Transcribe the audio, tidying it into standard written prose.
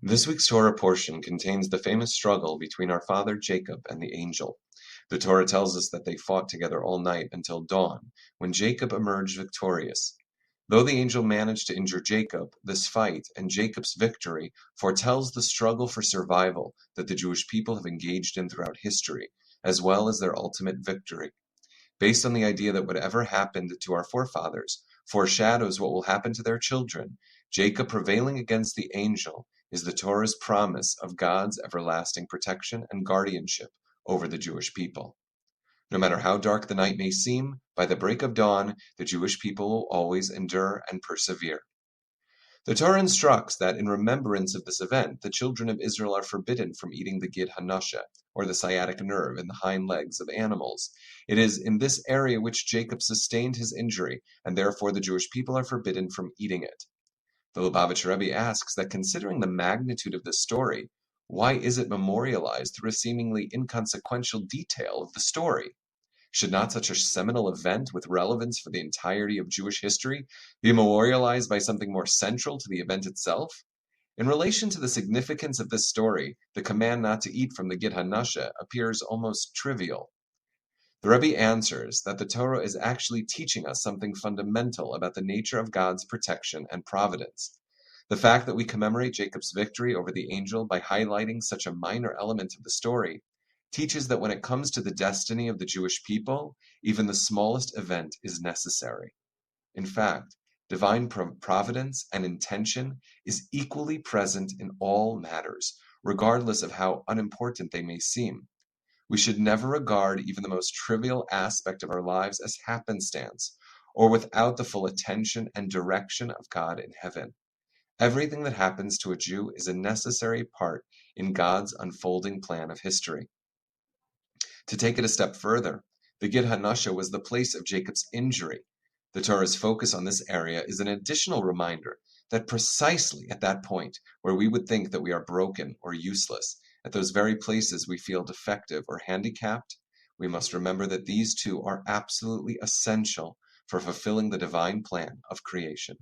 This week's Torah portion contains the famous struggle between our father Jacob and the angel. The Torah tells us that they fought together all night until dawn, when Jacob emerged victorious. Though the angel managed to injure Jacob, this fight and Jacob's victory foretells the struggle for survival that the Jewish people have engaged in throughout history, as well as their ultimate victory. Based on the idea that whatever happened to our forefathers foreshadows what will happen to their children, Jacob prevailing against the angel is the Torah's promise of God's everlasting protection and guardianship over the Jewish people. No matter how dark the night may seem, by the break of dawn, the Jewish people will always endure and persevere. The Torah instructs that in remembrance of this event, the children of Israel are forbidden from eating the hanashe, or the sciatic nerve in the hind legs of animals. It is in this area which Jacob sustained his injury, and therefore the Jewish people are forbidden from eating it. The Lubavitcher Rebbe asks that considering the magnitude of this story, why is it memorialized through a seemingly inconsequential detail of the story? Should not such a seminal event with relevance for the entirety of Jewish history be memorialized by something more central to the event itself? In relation to the significance of this story, the command not to eat from the hanashe appears almost trivial. The Rebbe answers that the Torah is actually teaching us something fundamental about the nature of God's protection and providence. The fact that we commemorate Jacob's victory over the angel by highlighting such a minor element of the story teaches that when it comes to the destiny of the Jewish people, even the smallest event is necessary. In fact, divine providence and intention is equally present in all matters, regardless of how unimportant they may seem. We should never regard even the most trivial aspect of our lives as happenstance, or without the full attention and direction of God in heaven. Everything that happens to a Jew is a necessary part in God's unfolding plan of history. To take it a step further, the hanashe was the place of Jacob's injury. The Torah's focus on this area is an additional reminder that precisely at that point where we would think that we are broken or useless, at those very places we feel defective or handicapped, we must remember that these two are absolutely essential for fulfilling the divine plan of creation.